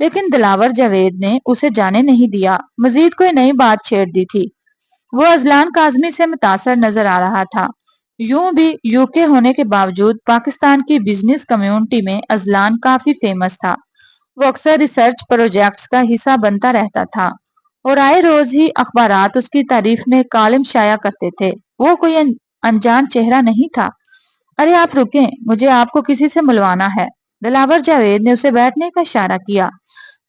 لیکن دلاور جاوید نے اسے جانے نہیں دیا، مزید کوئی نئی بات چھیڑ دی تھی۔ وہ ازلان کاظمی سے متاثر نظر آ رہا تھا۔ یوں بھی UK ہونے کے باوجود پاکستان کی بزنس کمیونٹی میں ازلان کافی فیمس تھا۔ وہ اکثر ریسرچ پروجیکٹس کا حصہ بنتا رہتا تھا اور آئے روز ہی اخبارات اس کی تعریف میں کالم شائع کرتے تھے۔ وہ کوئی انجان چہرہ نہیں تھا۔ ارے آپ رکیں، مجھے آپ کو کسی سے ملوانا ہے۔ دلاور جاوید نے اسے بیٹھنے کا اشارہ کیا۔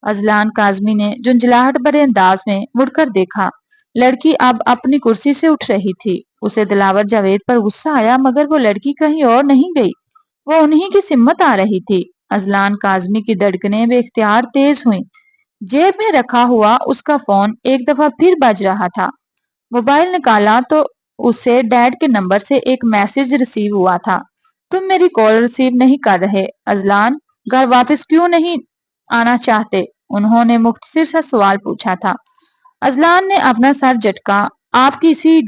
ازلان کاظمی نے جھنجھلاہٹ بھرے انداز میں مڑ کر دیکھا۔ لڑکی اب اپنی کرسی سے اٹھ رہی تھی۔ اسے دلاور جاوید پر غصہ آیا، مگر وہ لڑکی کہیں اور نہیں گئی، وہ انہی کی سمت آ رہی تھی۔ ازلان کاظمی کی دھڑکنیں بے اختیار تیز ہوئیں۔ جیب میں رکھا ہوا اس کا فون ایک دفعہ پھر بج رہا تھا۔ موبائل نکالا تو اسے ڈیڈ کے نمبر سے ایک میسج ریسیو ہوا تھا۔ تم میری کال ریسیو نہیں کر رہے ازلان، گھر واپس کیوں نہیں آنا چاہتے؟ انہوں نے مختصر سا سوال پوچھا تھا۔ ازلان نے اپنا سر جھٹکا۔ آپ کی اسی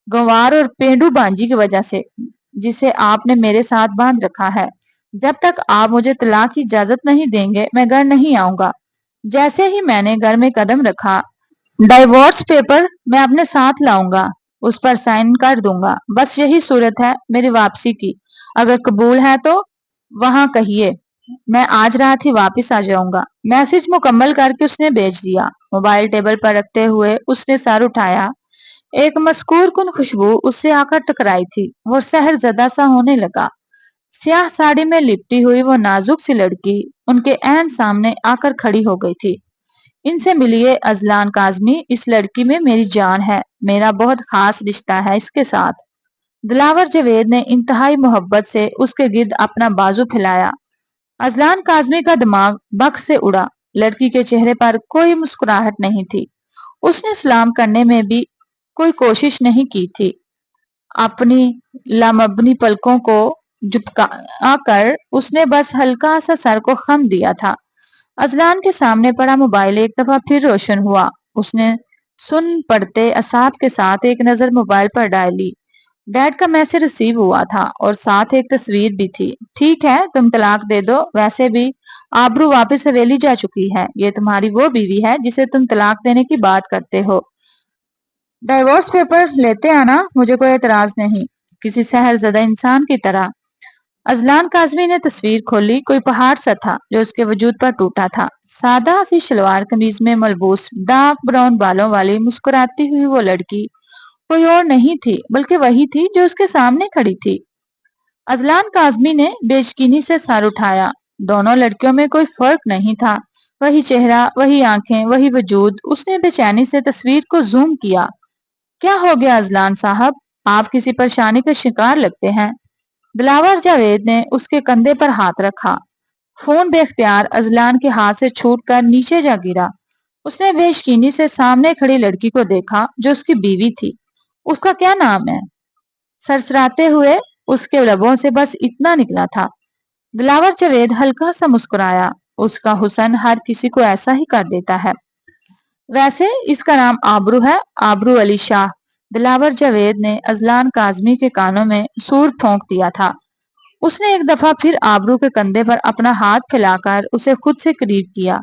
گنوار اور پینڈو بانجی کی وجہ سے، جسے آپ نے میرے ساتھ باندھ رکھا ہے۔ جب تک آپ مجھے طلاق کی اجازت نہیں دیں گے میں گھر نہیں آؤں گا۔ جیسے ہی میں نے گھر میں قدم رکھا، ڈائیورس پیپر میں اپنے ساتھ لاؤں گا، اس پر سائن کر دوں گا۔ بس یہی صورت ہے میری واپسی کی، اگر قبول ہے تو وہاں کہیے میں آج رات ہی واپس آ جاؤں گا۔ میسج مکمل کر کے اس نے بھیج دیا۔ موبائل ٹیبل پر رکھتے ہوئے اس نے سر اٹھایا۔ ایک مسکور کن خوشبو اس سے آ کر ٹکرائی تھی۔ وہ سحر زدہ سا ہونے لگا۔ سیاہ ساڑی میں لپٹی ہوئی وہ نازک سی لڑکی ان کے عین سامنے آ کر کھڑی ہو گئی تھی۔ ان سے ملیے ازلان کاظمی، اس لڑکی میں میری جان ہے، میرا بہت خاص رشتہ ہے اس کے ساتھ۔ دلاور جاوید نے انتہائی محبت سے اس کے گرد اپنا بازو پھیلایا۔ ازلان کاظمی کا دماغ بک سے اڑا۔ لڑکی کے چہرے پر کوئی مسکراہٹ نہیں تھی۔ اس نے سلام کرنے میں بھی کوئی کوشش نہیں کی تھی۔ اپنی لامبنی پلکوں کو جھپکا کر اس نے بس ہلکا سا سر کو خم دیا تھا۔ ازلان کے سامنے پڑا موبائل ایک دفعہ پھر روشن ہوا۔ اس نے سن پڑتے اعصاب کے ساتھ ایک نظر موبائل پر ڈالی۔ ڈیڈ کا میسج ریسیو ہوا تھا اور ساتھ ایک تصویر بھی تھی۔ ٹھیک ہے، تم طلاق دے دو، ویسے بھی آبرو واپس حویلی جا چکی ہے۔ یہ تمہاری وہ بیوی ہے جسے تم طلاق دینے کی بات کرتے ہو۔ ڈائیورس پیپر لیتے آنا، مجھے کوئی اعتراض نہیں، کسی سحر زدہ انسان کی طرح۔ ازلان کاظمی نے تصویر کھولی۔ کوئی پہاڑ سا تھا جو اس کے وجود پر ٹوٹا تھا۔ سادہ سی شلوار قمیض میں ملبوس ڈارک براؤن بالوں والی مسکراتی ہوئی وہ لڑکی کوئی اور نہیں تھی بلکہ وہی تھی جو اس کے سامنے کھڑی تھی۔ ازلان کاظمی نے بے یقینی سے سر اٹھایا۔ دونوں لڑکیوں میں کوئی فرق نہیں تھا، وہی چہرہ، وہی آنکھیں، وہی وجود۔ اس نے بے چینی سے تصویر کو زوم کیا۔ کیا ہو گیا ازلان صاحب؟ آپ کسی پریشانی کا شکار لگتے ہیں۔ دلاور جاوید نے اس کے کندھے پر ہاتھ رکھا۔ فون بے اختیار ازلان کے ہاتھ سے چھوٹ کر نیچے جا گرا۔ اس نے بے یقینی سے سامنے کھڑی لڑکی کو دیکھا جو اس کی بیوی تھی۔ اس کا کیا نام ہے؟ سرسراتے ہوئے اس کے لبوں سے بس اتنا نکلا تھا۔ دلاور جاوید ہلکا سا مسکرایا۔ اس کا حسن ہر کسی کو ایسا ہی کر دیتا ہے۔ ویسے اس کا نام آبرو ہے، آبرو علی شاہ۔ دلاور جاوید نے ازلان کاظمی کے کانوں میں سور پھونک دیا تھا۔ اس نے ایک دفعہ پھر آبرو کے کندھے پر اپنا ہاتھ پھیلا کر اسے خود سے قریب کیا۔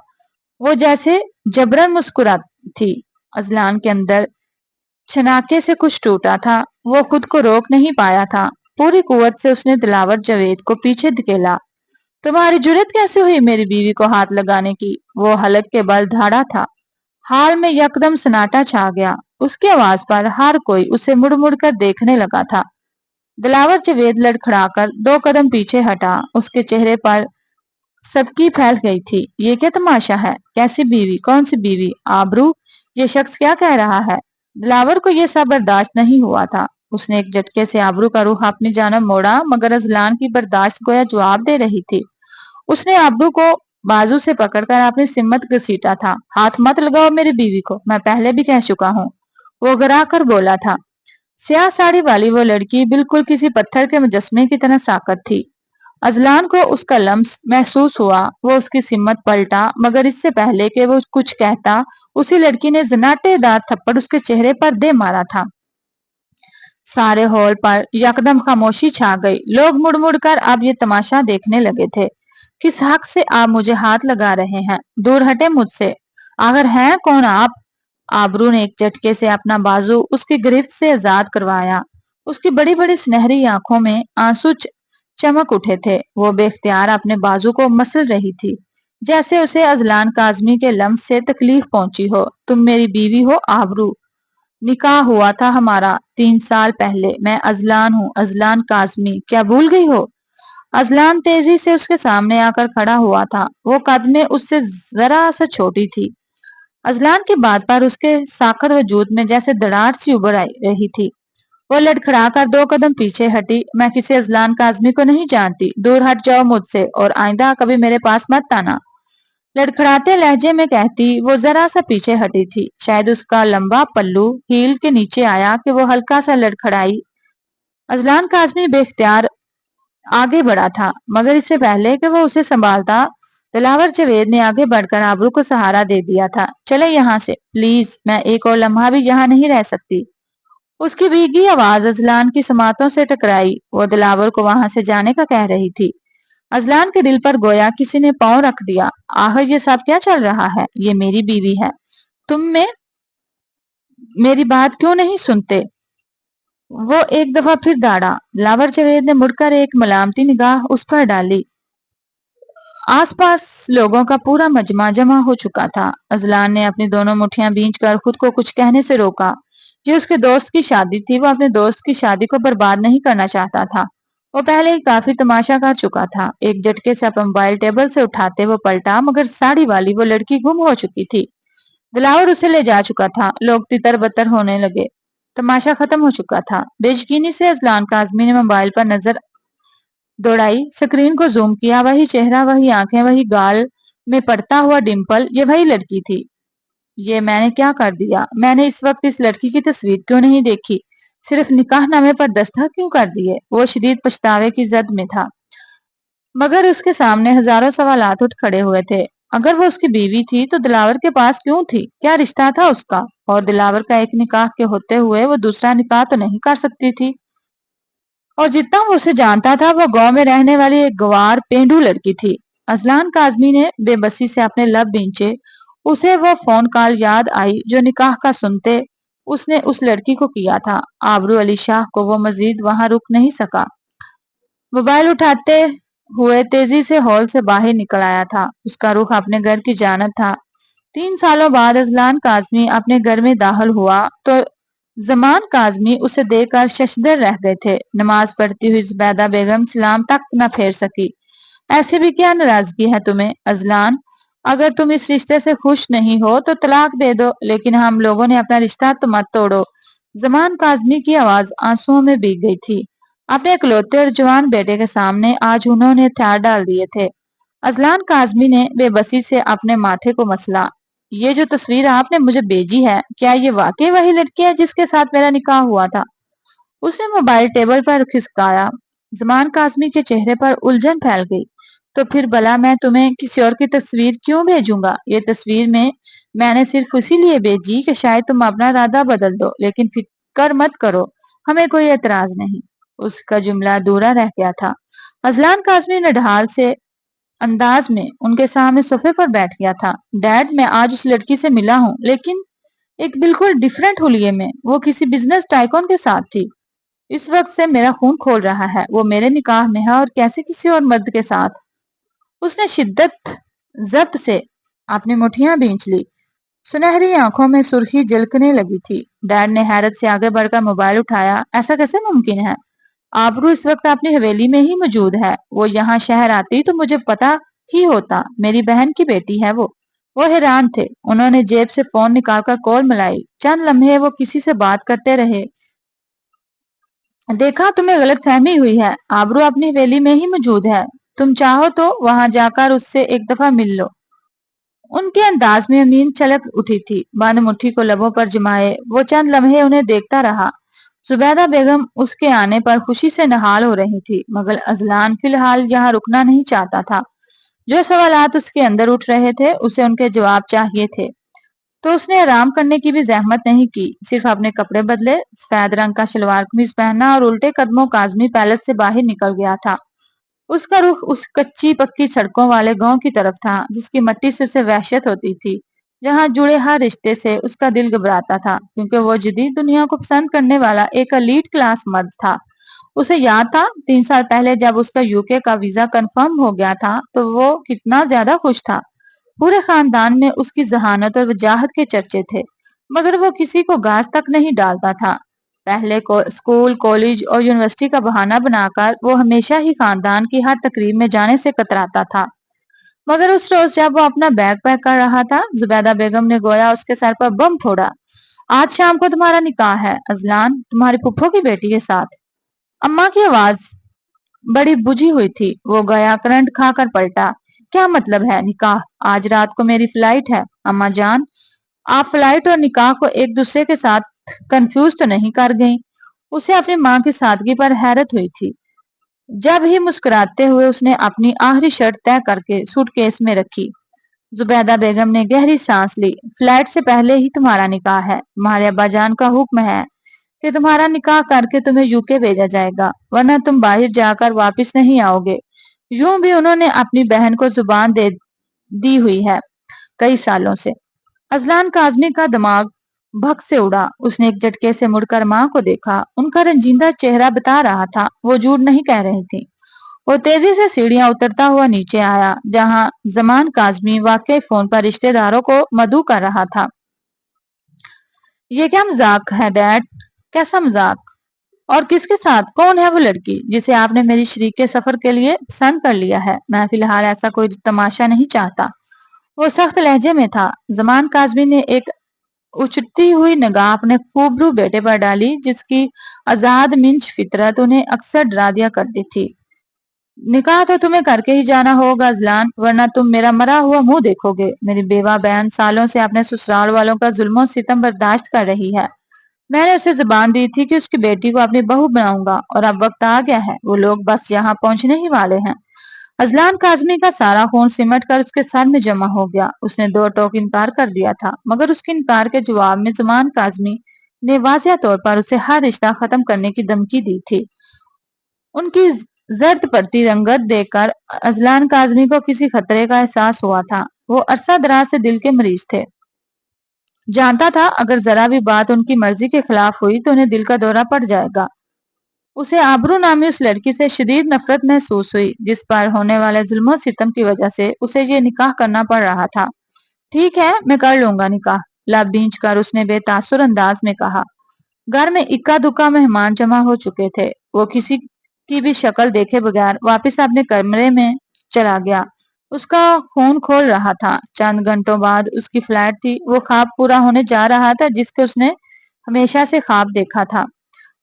وہ جیسے جبرن مسکراتی تھی۔ ازلان کے اندر چھناکے سے کچھ ٹوٹا تھا۔ وہ خود کو روک نہیں پایا تھا۔ پوری قوت سے اس نے دلاور جاوید کو پیچھے دھکیلا۔ تمہاری جرأت کیسے ہوئی میری بیوی کو ہاتھ لگانے کی؟ وہ حلق کے بل دھاڑا تھا۔ حال میں یکدم سناٹا چھا گیا۔ اس کی آواز پر ہر کوئی اسے مڑ مڑ کر دیکھنے لگا تھا۔ دلاور جاوید لڑکھڑا کر 2 قدم پیچھے ہٹا۔ اس کے چہرے پر سبکی پھیل گئی تھی۔ یہ کیا تماشا ہے؟ کیسی بیوی؟ کون سی بیوی؟ آبرو، یہ شخص کیا کہہ رہا ہے؟ دلاور کو یہ سب برداشت نہیں ہوا تھا۔ اس نے ایک جھٹکے سے آبرو کا رخ اپنی جانب موڑا، مگر ازلان کی برداشت گویا جواب دے رہی تھی۔ اس نے آبرو کو بازو سے پکڑ کر اپنی سمت گھسیٹا تھا۔ ہاتھ مت لگاؤ میری بیوی کو، میں پہلے بھی کہہ چکا ہوں، وہ گرا کر بولا تھا۔ سیاہ ساڑی والی وہ لڑکی بالکل کسی پتھر کے مجسمے کی طرح ساکت تھی۔ ازلان کو اس کا لمس محسوس ہوا۔ وہ اس کی سمت پلٹا، مگر اس سے پہلے کہ وہ کچھ کہتا، اسی لڑکی نے زناٹے دار تھپڑ اس کے چہرے پر دے مارا تھا۔ سارے ہال پر یکدم خاموشی چھا گئی۔ لوگ مڑ مڑ کر اب یہ تماشا دیکھنے لگے تھے۔ کس حق سے آپ مجھے ہاتھ لگا رہے ہیں؟ دور ہٹے مجھ سے۔ آخر ہیں کون آپ؟ آبرو نے ایک جھٹکے سے اپنا بازو اس کی گرفت سے آزاد کروایا۔ اس کی بڑی بڑی سنہری آنکھوں میں آنسو چمک اٹھے تھے۔ وہ بے اختیار اپنے بازو کو مسل رہی تھی، جیسے اسے اذلان کاظمی کے لمس سے تکلیف پہنچی ہو۔ تم میری بیوی ہو آبرو، نکاح ہوا تھا ہمارا 3 سال پہلے۔ میں اذلان ہوں، اذلان کاظمی، کیا بھول گئی ہو؟ اذلان تیزی سے اس کے سامنے آ کر کھڑا ہوا تھا۔ وہ قد میں اس سے ذرا سا چھوٹی تھی۔ اذلان کی بات پر اس کے ساخت وجود میں جیسے دراڑ سی ابھر رہی تھی۔ وہ لڑکھڑا کر 2 قدم پیچھے ہٹی۔ میں کسی اذلان کاظمی کو نہیں جانتی، دور ہٹ جاؤ مجھ سے، اور آئندہ کبھی میرے پاس مت آنا، لڑکھڑاتے لہجے میں کہتی وہ ذرا سا پیچھے ہٹی تھی۔ شاید اس کا لمبا پلو ہیل کے نیچے آیا کہ وہ ہلکا سا لڑکھڑائی۔ اذلان کاظمی بے اختیار آگے بڑھا تھا، مگر اس سے پہلے کہ وہ اسے سنبھالتا، دلاور جاوید نے آگے بڑھ کر آبرو کو سہارا دے دیا تھا۔ چلے یہاں سے پلیز، میں ایک اور لمحہ بھی یہاں نہیں رہ سکتی۔ اس کی بھیگی آواز اذلان کی سماعتوں سے ٹکرائی۔ وہ دلاور کو وہاں سے جانے کا کہہ رہی تھی۔ اذلان کے دل پر گویا کسی نے پاؤں رکھ دیا۔ آخر یہ سب کیا چل رہا ہے؟ یہ میری بیوی ہے، تم میں میری بات کیوں نہیں سنتے؟ وہ ایک دفعہ پھر داڑا۔ دلاور جاوید نے مڑ کر ایک ملامتی نگاہ اس پر ڈالی۔ آس پاس لوگوں کا پورا مجمع جمع ہو چکا تھا۔ اذلان نے اپنی دونوں مٹھیاں بھینچ کر خود کو کچھ کہنے سے روکا۔ یہ اس کے دوست کی شادی تھی، وہ اپنے دوست کی شادی کو برباد نہیں کرنا چاہتا تھا۔ وہ پہلے ہی کافی تماشا کر چکا تھا۔ ایک جھٹکے سے اپنا موبائل ٹیبل سے اٹھاتے وہ پلٹا، مگر ساڑی والی وہ لڑکی گم ہو چکی تھی۔ دلاور اسے لے جا چکا تھا۔ لوگ تتر بتر ہونے لگے۔ تماشا ختم ہو چکا تھا۔ بے یقینی سے اذلان کاظمی نے موبائل پر نظر دوڑائی، سکرین کو زوم کیا۔ وہی چہرہ، وہی آنکھیں، وہی گال میں پڑتا ہوا ڈمپل، یہ وہی لڑکی تھی۔ یہ میں نے کیا کر دیا؟ میں نے اس وقت اس لڑکی کی تصویر کیوں نہیں دیکھی؟ صرف نکاح نامے پر دستخط کیوں کر دیے؟ وہ شدید پچھتاوے کی زد میں تھا، مگر اس کے سامنے ہزاروں سوالات اٹھ کھڑے ہوئے تھے۔ اگر وہ اس کی بیوی تھی تو دلاور کے پاس کیوں تھی؟ کیا رشتہ تھا اس کا؟ اور دلاور کا ایک نکاح کے ہوتے ہوئے وہ دوسرا نکاح تو نہیں کر سکتی تھی۔ اور جتنا وہ اسے جانتا تھا، وہ گاؤں میں رہنے والی ایک گوار پینڈو لڑکی تھی۔ اذلان کاظمی نے بے بسی سے اپنے لب بھینچے۔ اسے وہ فون کال یاد آئی جو نکاح کا سنتے اس نے اس لڑکی کو کیا تھا۔ آبرو علی شاہ کو وہ مزید وہاں رک نہیں سکا۔ موبائل اٹھاتے ہوئے تیزی سے ہال سے باہر نکل آیا تھا۔ اس کا رخ اپنے گھر کی جانب تھا۔ 3 سالوں بعد اذلان کاظمی اپنے گھر میں داخل ہوا تو زمان کاظمی اسے دیکھ کر ششدر رہ گئے تھے۔ نماز پڑھتی ہوئی زبیدہ بیگم سلام تک نہ پھیر سکی۔ ایسے بھی کیا ناراضگی ہے تمہیں اذلان؟ اگر تم اس رشتے سے خوش نہیں ہو تو طلاق دے دو، لیکن ہم لوگوں نے اپنا رشتہ تو مت توڑو۔ زمان کاظمی کی آواز آنسوؤں میں بھیگ گئی تھی۔ اپنے اکلوتے اور جوان بیٹے کے سامنے آج انہوں نے ہتھیار ڈال دیے تھے۔ اذلان کاظمی نے بے بسی سے اپنے ماتھے کو مسلا۔ یہ جو تصویر آپ نے مجھے بھیجی ہے، کیا یہ واقعی وہی لڑکی ہے جس کے ساتھ میرا نکاح ہوا تھا؟ اس نے موبائل ٹیبل پر کھسکایا۔ زمان کاظمی کے چہرے پر الجھن پھیل گئی۔ تو پھر بھلا میں تمہیں کسی اور کی تصویر کیوں بھیجوں گا؟ یہ تصویر میں نے صرف اسی لیے بھیجی کہ شاید تم اپنا ارادہ بدل دو، لیکن فکر مت کرو، ہمیں کوئی اعتراض نہیں۔ اس کا جملہ ادھورا رہ گیا تھا۔ اذلان کاظمی نے ڈھال سے انداز میں ان کے سامنے صوفے پر بیٹھ گیا تھا۔ ڈیڈ، میں آج اس لڑکی سے ملا ہوں، لیکن ایک بالکل ڈیفرنٹ حلیے میں۔ وہ کسی بزنس ٹائکون کے ساتھ تھی۔ اس وقت سے میرا خون کھول رہا ہے، وہ میرے نکاح میں ہے اور کیسے کسی اور مرد کے ساتھ؟ اس نے شدت ضبط سے اپنی مٹھیاں بھینچ لی۔ سنہری آنکھوں میں سرخی جھلکنے لگی تھی۔ ڈیڈ نے حیرت سے آگے بڑھ کر موبائل اٹھایا۔ ایسا کیسے ممکن ہے؟ آبرو اس وقت اپنی حویلی میں ہی موجود ہے۔ وہ یہاں شہر آتی تو مجھے پتا ہی ہوتا، میری بہن کی بیٹی ہے وہ۔ وہ حیران تھے۔ انہوں نے جیب سے فون نکال کر کال ملائی۔ چند لمحے وہ کسی سے بات کرتے رہے۔ دیکھا، تمہیں غلط فہمی ہوئی ہے، آبرو اپنی حویلی میں ہی موجود ہے، تم چاہو تو وہاں جا کر اس سے ایک دفعہ مل لو۔ ان کے انداز میں امین چھلک اٹھی تھی۔ بند مٹھی کو لبوں پر جمائے وہ چند لمحے انہیں دیکھتا رہا۔ زبیدہ بیگم اس کے آنے پر خوشی سے نہال ہو رہی تھی، مگر اذلان فی الحال یہاں رکنا نہیں چاہتا تھا۔ جو سوالات اس کے اندر اٹھ رہے تھے اسے ان کے جواب چاہیے تھے، تو اس نے آرام کرنے کی بھی زحمت نہیں کی، صرف اپنے کپڑے بدلے، سفید رنگ کا شلوار قمیض پہنا اور الٹے قدموں کاظمی پیلس سے باہر نکل گیا تھا۔ اس کا رخ اس کچی پکی سڑکوں والے گاؤں کی طرف تھا جس کی مٹی سے اسے وحشت ہوتی تھی، جہاں جڑے ہر رشتے سے اس کا دل گھبراتا تھا کیونکہ وہ جدید دنیا کو پسند کرنے والا ایک ایلیٹ کلاس مرد تھا۔ اسے یاد تھا 3 سال پہلے جب اس کا یوکے کا ویزا کنفرم ہو گیا تھا تو وہ کتنا زیادہ خوش تھا۔ پورے خاندان میں اس کی ذہانت اور وجاہت کے چرچے تھے، مگر وہ کسی کو گاز تک نہیں ڈالتا تھا۔ پہلے اسکول، کالج اور یونیورسٹی کا بہانہ بنا کر وہ ہمیشہ ہی خاندان کی ہر تقریب میں جانے سے کتراتا تھا، مگر اس روز جب وہ اپنا بیگ پیک کر رہا تھا، زبیدہ بیگم نے گویا اس کے سر پر بم پھوڑا۔ آج شام کو تمہارا نکاح ہے اذلان، تمہاری پھپھو کی بیٹی کے ساتھ۔ اماں کی آواز بڑی بجھی ہوئی تھی، وہ گویا کرنٹ کھا کر پلٹا۔ کیا مطلب ہے نکاح؟ آج رات کو میری فلائٹ ہے اماں جان۔ آپ فلائٹ اور نکاح کو ایک دوسرے کے ساتھ کنفیوز تو نہیں کر گئیں؟ اسے اپنی ماں کی سادگی پر حیرت ہوئی تھی۔ جب ہی مسکراتے ہوئے اس نے اپنی آخری شرط طے کر کے سوٹ کیس میں رکھی۔ زبیدہ بیگم نے گہری سانس لی۔ فلائٹ سے پہلے ہی تمہارا نکاح ہے، تمہارے ابا جان کا حکم ہے کہ تمہارا نکاح کر کے تمہیں یوکے بھیجا جائے گا، ورنہ تم باہر جا کر واپس نہیں آؤ گے۔ یوں بھی انہوں نے اپنی بہن کو زبان دے دی ہوئی ہے کئی سالوں سے۔ اذلان کاظمی کا دماغ بھگ سے اڑا۔ اس نے ایک جھٹکے سے مڑ کر ماں کو دیکھا۔ ان کا رنجیدہ چہرہ بتا رہا تھا وہ جھوٹ نہیں کہہ رہی تھی۔ وہ تیزی سے سیڑھیاں اترتا ہوا نیچے آیا جہاں زمان کاظمی واقعی فون پر رشتہ داروں کو مدعو کر رہا تھا۔ یہ کیا مذاق ہے ڈیڈ؟ کیسا مذاق؟ اور کس کے ساتھ؟ کون ہے وہ لڑکی جسے آپ نے میری شریک کے سفر کے لیے پسند کر لیا ہے؟ میں فی الحال ایسا کوئی تماشا نہیں چاہتا۔ وہ سخت لہجے میں تھا۔ زمان کاظمی نے ایک اچھتی ہوئی نگاہ اپنے خوبرو بیٹے پر ڈالی جس کی آزاد منش فطرت انہیں اکثر ڈرا دیا کرتی تھی۔ نکاح تو تمہیں کر کے ہی جانا ہوگا اذلان، ورنہ تم میرا مرا ہوا منہ دیکھو گے۔ میری بیوہ بہن سالوں سے اپنے سسرال والوں کا ظلم و ستم برداشت کر رہی ہے۔ میں نے اسے زبان دی تھی کہ اس کی بیٹی کو اپنی بہو بناؤں گا، اور اب وقت آ گیا ہے، وہ لوگ بس یہاں پہنچنے ہی والے ہیں۔ اذلان کاظمی کا سارا خون سمٹ کر اس کے سر میں جمع ہو گیا۔ اس نے دو ٹوک انکار کر دیا تھا، مگر اس کے انکار کے جواب میں زمان کاظمی نے واضح طور پر اسے ہر رشتہ ختم کرنے کی دھمکی دی تھی۔ ان کی زرد پڑتی رنگت دیکھ کر اذلان کاظمی کو کسی خطرے کا احساس ہوا تھا۔ وہ عرصہ دراز سے دل کے مریض تھے، جانتا تھا اگر ذرا بھی بات ان کی مرضی کے خلاف ہوئی تو انہیں دل کا دورہ پڑ جائے گا۔ اسے آبرو نامی اس لڑکی سے شدید نفرت محسوس ہوئی جس پر ہونے والے ظلم و ستم کی وجہ سے اسے یہ نکاح کرنا پڑ رہا تھا۔ ٹھیک ہے، میں کر لوں گا نکاح، لب بھینچ کر اس نے بے تاثر انداز میں کہا۔ گھر میں اکا دکا مہمان جمع ہو چکے تھے۔ وہ کسی کی بھی شکل دیکھے بغیر واپس اپنے کمرے میں چلا گیا۔ اس کا خون کھول رہا تھا۔ چند گھنٹوں بعد اس کی فلائٹ تھی۔ وہ خواب پورا ہونے جا رہا تھا جس کے اس نے ہمیشہ سے خواب دیکھا تھا۔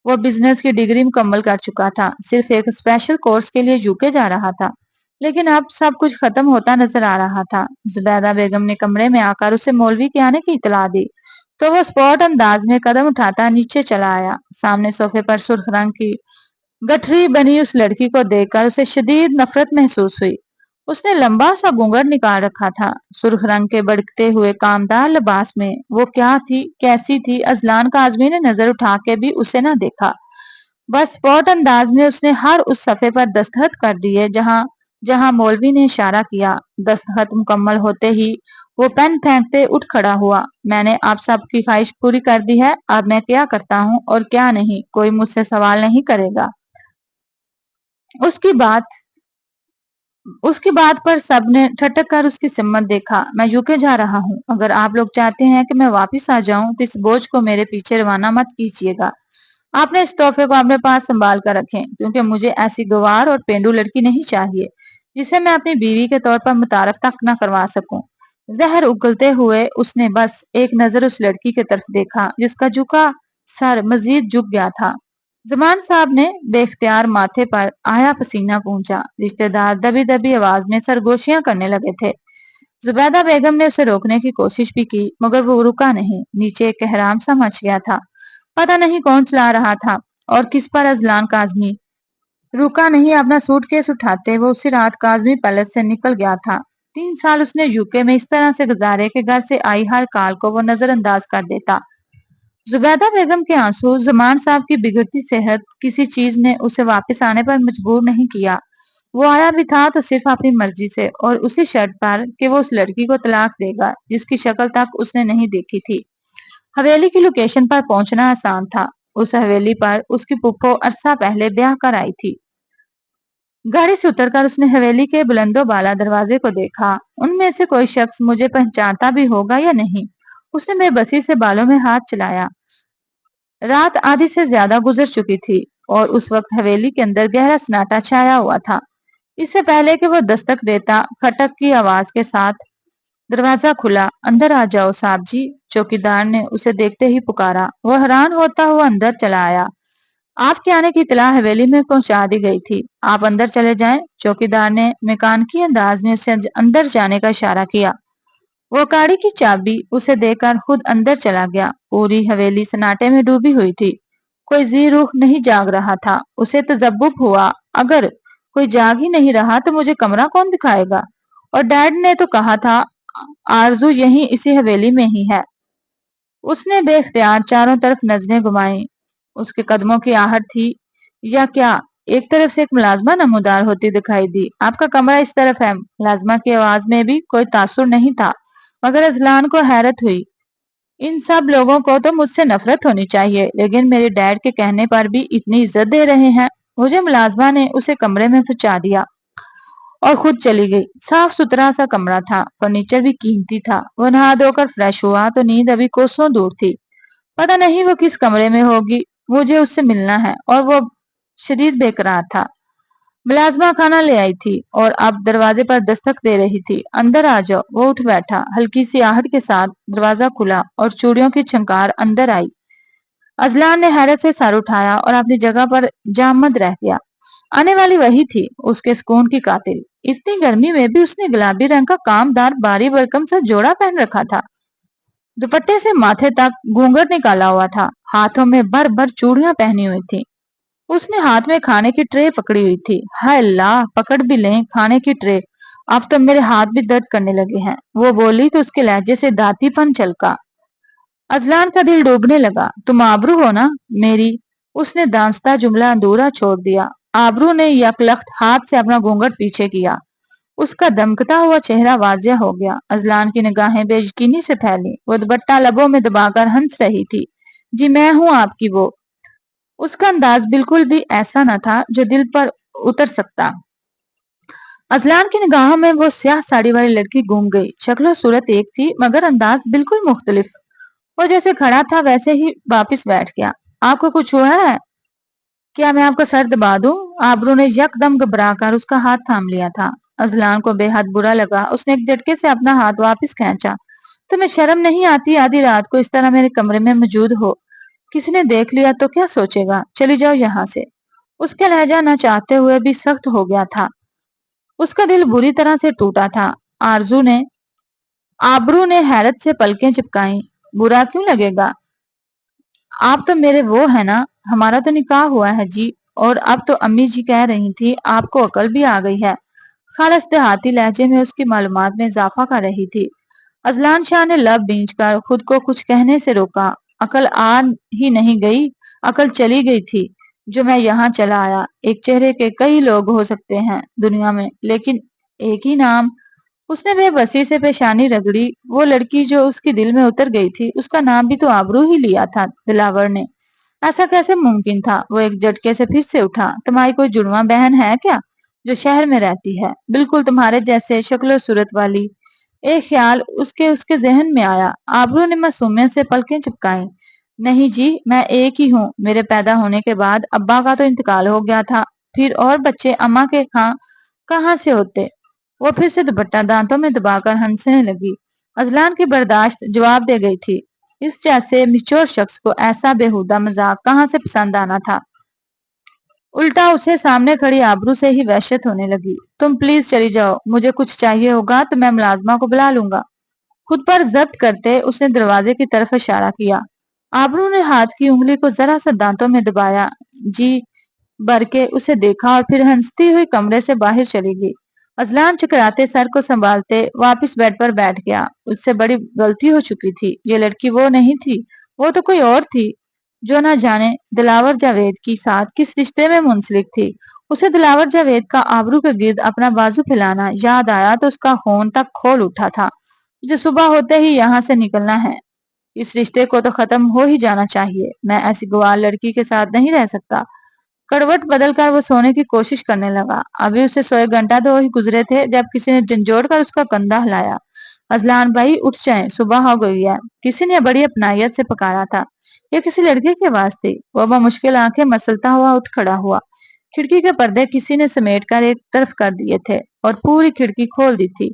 وہ بزنس کی ڈگری مکمل کر چکا تھا، صرف ایک اسپیشل کورس کے لیے یوکے جا رہا تھا، لیکن اب سب کچھ ختم ہوتا نظر آ رہا تھا۔ زبیدہ بیگم نے کمرے میں آ کر اسے مولوی کے آنے کی اطلاع دی تو وہ اسپاٹ انداز میں قدم اٹھاتا نیچے چلا آیا۔ سامنے صوفے پر سرخ رنگ کی گٹھری بنی اس لڑکی کو دیکھ کر اسے شدید نفرت محسوس ہوئی۔ اس نے لمبا سا گھونگھٹ نکال رکھا تھا، سرخ رنگ کے بڑکتے ہوئے کامدار لباس میں۔ وہ کیا تھی، کیسی تھی؟ اذلان کاظمی نے نظر اٹھا کے بھی اسے نہ دیکھا، بس اسپاٹ انداز میں اس نے ہر اس صفحے پر دستخط کر دیے جہاں جہاں مولوی نے اشارہ کیا۔ دستخط مکمل ہوتے ہی وہ پین پھینکتے اٹھ کھڑا ہوا۔ میں نے آپ سب کی خواہش پوری کر دی ہے، اب میں کیا کرتا ہوں اور کیا نہیں کوئی مجھ سے سوال نہیں کرے گا۔ اس کی بات پر سب نے ٹھٹک کر اس کی سمت دیکھا۔ میں یوکے جا رہا ہوں، اگر آپ لوگ چاہتے ہیں کہ میں واپس آ جاؤں تو اس بوجھ کو میرے پیچھے روانہ مت کیجیے گا۔ آپ نے اس تحفے کو اپنے پاس سنبھال کر رکھیں، کیونکہ مجھے ایسی گوار اور پینڈو لڑکی نہیں چاہیے جسے میں اپنی بیوی کے طور پر متعارف تک نہ کروا سکوں۔ زہر اگلتے ہوئے اس نے بس ایک نظر اس لڑکی کی طرف دیکھا جس کا جھکا سر مزید جھک گیا تھا۔ زمان صاحب نے بے اختیار ماتھے پر آیا پسینہ پونچھا۔ رشتے دار دبی دبی آواز میں سرگوشیاں کرنے لگے تھے۔ زبیدہ بیگم نے اسے روکنے کی کوشش بھی کی مگر وہ رکا نہیں۔ نیچے ایک احرام سا مچ گیا تھا، پتہ نہیں کون چلا رہا تھا اور کس پر۔ اذلان کاظمی رکا نہیں، اپنا سوٹ کیس اٹھاتے وہ اسی رات کاظمی پیلس سے نکل گیا تھا۔ 3 سال اس نے یوکے میں اس طرح سے گزارے کہ گھر سے آئی ہر کال کو وہ نظر انداز کر دیتا۔ زبیدہ بیگم کے آنسو، زمان صاحب کی بگڑتی صحت، کسی چیز نے اسے واپس آنے پر مجبور نہیں کیا۔ وہ آیا بھی تھا تو صرف اپنی مرضی سے اور اسی شرط پر کہ وہ اس لڑکی کو طلاق دے گا جس کی شکل تک اس نے نہیں دیکھی تھی۔ حویلی کی لوکیشن پر پہنچنا آسان تھا۔ اس حویلی پر اس کی پھپھو عرصہ پہلے بیاہ کر آئی تھی۔ گاڑی سے اتر کر اس نے حویلی کے بلند و بالا دروازے کو دیکھا۔ ان میں سے کوئی شخص مجھے پہچانتا بھی ہوگا یا نہیں؟ اس نے بے بسی سے بالوں میں ہاتھ چلایا۔ رات آدھی سے زیادہ گزر چکی تھی اور اس وقت حویلی کے اندر گہرا سناٹا چھایا ہوا تھا۔ اس سے پہلے کہ وہ دستک دیتا، کھٹک کی آواز کے ساتھ دروازہ کھلا۔ اندر آ جاؤ صاحب جی، چوکیدار نے اسے دیکھتے ہی پکارا۔ وہ حیران ہوتا ہوا اندر چلا آیا۔ آپ کے آنے کی اطلاع حویلی میں پہنچا دی گئی تھی، آپ اندر چلے جائیں۔ چوکیدار نے میکانیکی انداز میں اسے اندر جانے کا اشارہ کیا۔ وہ گاڑی کی چابی اسے دے کر خود اندر چلا گیا۔ پوری حویلی سناٹے میں ڈوبی ہوئی تھی، کوئی ذی روح نہیں جاگ رہا تھا۔ اسے تذبذب ہوا، اگر کوئی جاگ ہی نہیں رہا تو مجھے کمرہ کون دکھائے گا؟ اور ڈیڈ نے تو کہا تھا آرزو یہیں اسی حویلی میں ہی ہے۔ اس نے بے اختیار چاروں طرف نظریں گھمائیں۔ اس کے قدموں کی آہٹ تھی یا کیا؟ ایک طرف سے ایک ملازمہ نمودار ہوتی دکھائی دی۔ آپ کا کمرہ اس طرف ہے۔ ملازمہ کی آواز میں بھی کوئی تاثر نہیں تھا، مگر اذلان کو حیرت ہوئی۔ ان سب لوگوں کو تو مجھ سے نفرت ہونی چاہیے، لیکن میرے ڈیڈ کے کہنے پر بھی اتنی عزت دے رہے ہیں۔ مجھے ملازمہ نے اسے کمرے میں پہنچا دیا اور خود چلی گئی۔ صاف ستھرا سا کمرہ تھا، فرنیچر بھی قیمتی تھا۔ وہ نہا دھو کر فریش ہوا تو نیند ابھی کوسوں دور تھی۔ پتہ نہیں وہ کس کمرے میں ہوگی، مجھے اس سے ملنا ہے۔ اور وہ شدید بے قرار تھا۔ ملازمہ کھانا لے آئی تھی اور اب دروازے پر دستک دے رہی تھی۔ اندر آ جاؤ۔ وہ اٹھ بیٹھا، ہلکی سی آہٹ کے ساتھ دروازہ کھلا اور چوڑیوں کی چھنکار اندر آئی۔ اذلان نے حیرت سے سر اٹھایا اور اپنی جگہ پر جامد رہ گیا۔ آنے والی وہی تھی، اس کے سکون کی قاتل۔ اتنی گرمی میں بھی اس نے گلابی رنگ کا کامدار باری برکم سا جوڑا پہن رکھا تھا۔ دوپٹے سے ماتھے تک گھونگھٹ نکالا ہوا تھا، ہاتھوں میں بھر بھر چوڑیاں پہنی ہوئی تھی۔ اس نے ہاتھ میں کھانے کی ٹرے پکڑی ہوئی تھی۔ ہائے اللہ، پکڑ بھی لیں کھانے کی ٹرے، اب تو میرے ہاتھ بھی درد کرنے لگے ہیں۔ وہ بولی تو اس کے لہجے سے داتی پن چھلکا۔ اذلان کا دل ڈوبنے لگا۔ تم آبرو ہو نا میری؟ اس نے دانستہ جملہ ادھورا چھوڑ دیا۔ آبرو نے یک لخت ہاتھ سے اپنا گھونگھٹ پیچھے کیا۔ اس کا دمکتا ہوا چہرہ واضح ہو گیا۔ اذلان کی نگاہیں بے یقینی سے پھیلی۔ وہ دوپٹہ لبوں میں دبا کر ہنس رہی تھی۔ جی میں ہوں آپ کی وہ۔ اس کا انداز بالکل بھی ایسا نہ تھا جو دل پر اتر سکتا۔ اذلان کی نگاہوں میں وہ سیاہ ساڑی والی لڑکی گم گئی۔ شکل و صورت ایک تھی مگر انداز بالکل مختلف۔ وہ جیسے کھڑا تھا ویسے ہی واپس بیٹھ گیا۔ آپ کو کچھ ہوا ہے؟ کیا میں آپ کا سر دبا دوں؟ آبرو نے یک دم گھبرا کر اس کا ہاتھ تھام لیا تھا۔ اذلان کو بے حد برا لگا۔ اس نے ایک جھٹکے سے اپنا ہاتھ واپس کھینچا۔ تمہیں شرم نہیں آتی آدھی رات کو اس طرح میرے کمرے میں موجود ہو؟ کسی نے دیکھ لیا تو کیا سوچے گا؟ چلی جاؤ یہاں سے۔ اس کا لہجہ نہ چاہتے ہوئے بھی سخت ہو گیا تھا۔ اس کا دل بری طرح سے ٹوٹا تھا۔ آبرو نے حیرت سے پلکیں چپکائیں۔ برا کیوں لگے گا؟ آپ تو میرے وہ ہیں نا، ہمارا تو نکاح ہوا ہے جی، اور اب تو امی جی کہہ رہی تھی آپ کو عقل بھی آ گئی ہے۔ خالص دیہاتی لہجے میں اس کی معلومات میں اضافہ کر رہی تھی۔ اذلان شاہ نے لب بینچ کر خود کو کچھ کہنے سے روکا۔ عقل آ ہی نہیں گئی، عقل چلی گئی تھی جو میں یہاں چلا آیا۔ ایک چہرے کے کئی لوگ ہو سکتے ہیں دنیا میں، لیکن ایک ہی نام۔ اس نے بے بسی سے پیشانی رگڑی۔ وہ لڑکی جو اس کی دل میں اتر گئی تھی، اس کا نام بھی تو آبرو ہی لیا تھا دلاور نے۔ ایسا کیسے ممکن تھا؟ وہ ایک جھٹکے سے پھر سے اٹھا۔ تمہاری کوئی جڑواں بہن ہے کیا جو شہر میں رہتی ہے، بالکل تمہارے جیسے شکل و صورت والی؟ ایک خیال اس کے ذہن میں آیا۔ آبرو نے معصومیت سے پلکیں چپکائیں۔ نہیں جی، میں ایک ہی ہوں۔ میرے پیدا ہونے کے بعد ابا کا تو انتقال ہو گیا تھا، پھر اور بچے اماں کے ہاں کہاں سے ہوتے؟ وہ پھر سے دوپٹہ دانتوں میں دبا کر ہنسنے لگی۔ اذلان کی برداشت جواب دے گئی تھی۔ اس جیسے میچور شخص کو ایسا بےہودہ مذاق کہاں سے پسند آنا تھا؟ الٹا اسے سامنے کھڑی آبرو سے ہی وحشت ہونے لگی۔ تم پلیز چلی جاؤ، مجھے کچھ چاہیے ہوگا تو میں ملازمہ کو بلا لوں گا۔ خود پر ضبط کرتے اس نے دروازے کی طرف اشارہ کیا۔ آبرو نے ہاتھ کی انگلی کو ذرا سا دانتوں میں دبایا، جی بھر کے اسے دیکھا اور پھر ہنستی ہوئی کمرے سے باہر چلی گئی۔ اذلان چکراتے سر کو سنبھالتے واپس بیڈ پر بیٹھ گیا۔ اس سے بڑی غلطی ہو چکی تھی۔ یہ لڑکی وہ نہیں تھی، وہ تو کوئی اور تھی جو نہ جانے دلاور جاوید کی ساتھ کس رشتے میں منسلک تھی۔ اسے دلاور جاوید کا آبرو کے گرد اپنا بازو پھیلانا یاد آیا تو اس کا خون تک کھول اٹھا تھا۔ مجھے صبح ہوتے ہی یہاں سے نکلنا ہے۔ اس رشتے کو تو ختم ہو ہی جانا چاہیے۔ میں ایسی گوار لڑکی کے ساتھ نہیں رہ سکتا۔ کروٹ بدل کر وہ سونے کی کوشش کرنے لگا۔ ابھی اسے سوئے گھنٹہ دو ہی گزرے تھے جب کسی نے جھنجھوڑ کر اس کا کندھا ہلایا۔ اذلان بھائی اٹھ جائیں، صبح ہو گئی ہے، کسی نے بڑی اپنائیت سے پکارا تھا۔ یہ کسی لڑکے کی آواز تھی۔ وہ بمشکل آنکھیں مسلتا ہوا اٹھ کھڑا ہوا۔ کھڑکی کے پردے کسی نے سمیٹ کر ایک طرف کر دیے تھے اور پوری کھڑکی کھول دی تھی۔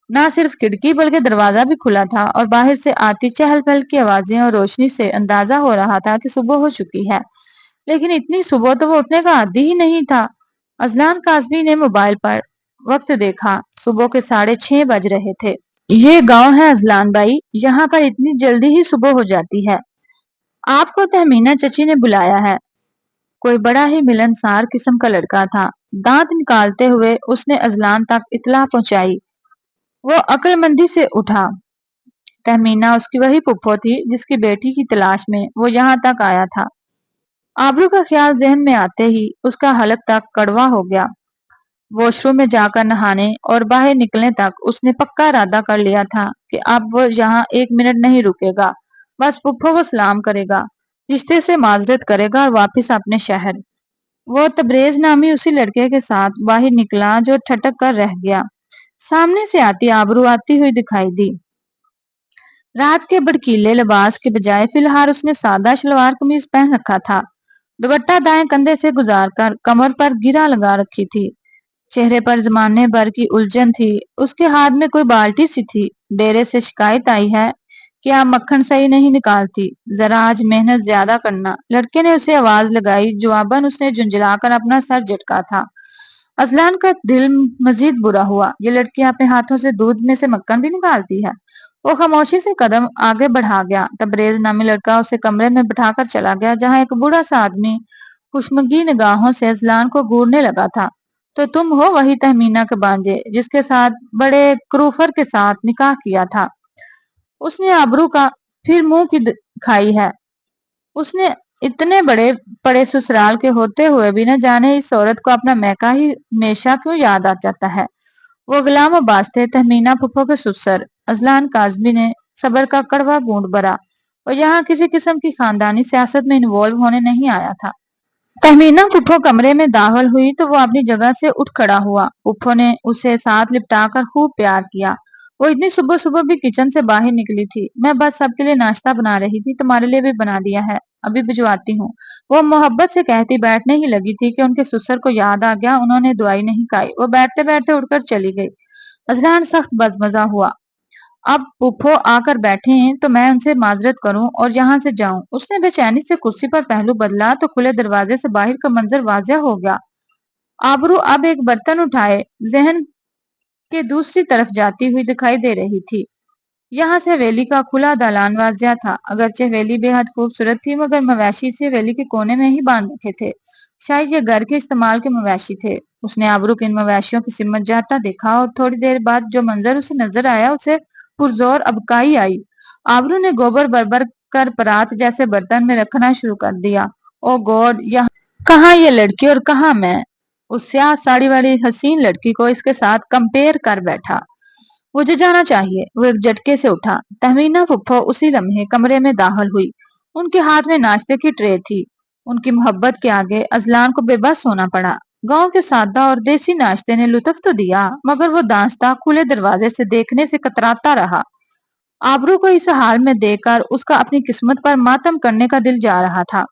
نہ صرف کھڑکی بلکہ دروازہ بھی کھلا تھا اور باہر سے آتی چہل پہل کی آوازیں اور روشنی سے اندازہ ہو رہا تھا کہ صبح ہو چکی ہے۔ لیکن اتنی صبح تو وہ اٹھنے کا عادی ہی نہیں تھا۔ اذلان کاظمی نے موبائل پر وقت دیکھا۔ صبح کے 6:30 بج رہے تھے۔ یہ گاؤں ہے اذلان بھائی، یہاں پر اتنی جلدی ہی صبح ہو جاتی ہے۔ آپ کو تہمینہ چچی نے بلایا ہے۔ کوئی بڑا ہی ملنسار قسم کا لڑکا تھا۔ دانت نکالتے ہوئے اس نے اذلان تک اطلاع پہنچائی۔ وہ عقل مندی سے اٹھا۔ تہمینہ اس کی وہی پھپھو تھی جس کی بیٹی کی تلاش میں وہ یہاں تک آیا تھا۔ آبرو کا خیال ذہن میں آتے ہی اس کا حلق تک کڑوا ہو گیا۔ واش روم میں جا کر نہانے اور باہر نکلنے تک اس نے پکا ارادہ کر لیا تھا کہ اب وہ یہاں 1 منٹ نہیں رکے گا، بس پھپھو کو سلام کرے گا، رشتے سے معذرت کرے گا اور واپس اپنے شہر۔ وہ تبریز نامی اسی لڑکے کے ساتھ باہر نکلا جو ٹھٹک کر رہ گیا۔ سامنے سے آتی آبرو آتی ہوئی دکھائی دی۔ رات کے بھڑکیلے لباس کے بجائے فی الحال اس نے سادہ شلوار قمیض پہن رکھا تھا۔ دوپٹہ دائیں کندھے سے گزار کر کمر پر گرہ لگا رکھی تھی۔ چہرے پر زمانے بھر کی الجھن تھی۔ اس کے ہاتھ میں کوئی بالٹی سی تھی۔ ڈیرے سے شکایت آئی ہے کہ آپ مکھن صحیح نہیں نکالتی، ذرا آج محنت زیادہ کرنا۔ لڑکے نے اسے آواز لگائی۔ جواباً اس نے جھنجھلا کر اپنا سر جھٹکا تھا۔ اذلان کا دل مزید برا ہوا۔ یہ لڑکی اپنے ہاتھوں سے دودھ میں سے مکھن بھی نکالتی ہے۔ وہ خاموشی سے قدم آگے بڑھا گیا۔ تبریز نامی لڑکا اسے کمرے میں بٹھا کر چلا گیا جہاں ایک بوڑھا سا آدمی کشمگی نگاہوں سے اذلان کو گھورنے لگا تھا۔ تو تم ہو وہی تہمینہ کے بانجے جس کے ساتھ بڑے کروفر کے ساتھ نکاح کیا تھا؟ اس نے آبرو کا پھر منہ کی کھائی ہے۔ اس نے اتنے بڑے پڑے سسرال کے ہوتے ہوئے بھی نہ جانے اس عورت کو اپنا میکا ہی ہمیشہ کیوں یاد آ جاتا ہے۔ وہ غلام عباس تھے، تہمینہ پھپھو کے سسر۔ اذلان کاظمی نے صبر کا کڑوا گھونٹ بھرا۔ وہ یہاں کسی قسم کی خاندانی سیاست میں انوالو ہونے نہیں آیا تھا۔ تہمینہ پھپھو کمرے میں داخل ہوئی تو وہ اپنی جگہ سے اٹھ کھڑا ہوا۔ پھپھو نے اسے ساتھ لپٹا کر خوب پیار کیا۔ وہ اتنی صبح صبح بھی کچن سے باہر نکلی تھی۔ میں بس سب کے لیے ناشتہ بنا رہی تھی، تمہارے لیے بھی بنا دیا ہے، ابھی بھجواتی ہوں۔ وہ محبت سے کہتی بیٹھنے ہی لگی تھی کہ ان کے سسر کو یاد آ گیا۔ انہوں نے دعائی نہیں کھائی، وہ بیٹھتے بیٹھتے اٹھ کر چلی گئی۔ اذلان سخت بزمزہ ہوا۔ اب پھپھو آ کر بیٹھے ہیں تو میں ان سے معذرت کروں اور یہاں سے جاؤں۔ اس نے بے چینی سے کرسی پر پہلو بدلا تو کھلے دروازے سے باہر کا منظر واضح ہو گیا۔ آبرو اب ایک برتن اٹھائے ذہن کے دوسری طرف جاتی ہوئی دکھائی دے رہی تھی۔ یہاں سے حویلی کا کھلا دالان واضح تھا۔ اگرچہ حویلی بے حد خوبصورت تھی مگر مویشی اسے حویلی کے کونے میں ہی باندھ رکھے تھے۔ شاید یہ گھر کے استعمال کے مویشی تھے۔ اس نے آبرو کے ان مویشیوں کی سمت جاتا دیکھا اور تھوڑی دیر بعد جو منظر اسے نظر آیا اسے پرزور ابکائی آئی۔ آبرو نے گوبر بربر کر پرات جیسے برتن میں رکھنا شروع کر دیا۔ او گوڈ، یہاں کہاں یہ لڑکی اور کہاں میں؟ اس سیاہ ساڑی والی حسین لڑکی کو اس کے ساتھ کمپیئر کر بیٹھا۔ مجھے جانا چاہیے۔ وہ ایک جھٹکے سے اٹھا۔ تہمینہ پھپھو اسی لمحے کمرے میں داخل ہوئی۔ ان کے ہاتھ میں ناشتے کی ٹرے تھی۔ ان کی محبت کے آگے اذلان کو بے بس ہونا پڑا۔ گاؤں کے سادہ اور دیسی ناشتے نے لطف تو دیا مگر وہ دانستہ کھلے دروازے سے دیکھنے سے کتراتا رہا۔ آبرو کو اس حال میں دیکھ کر اس کا اپنی قسمت پر ماتم کرنے کا دل جا رہا تھا۔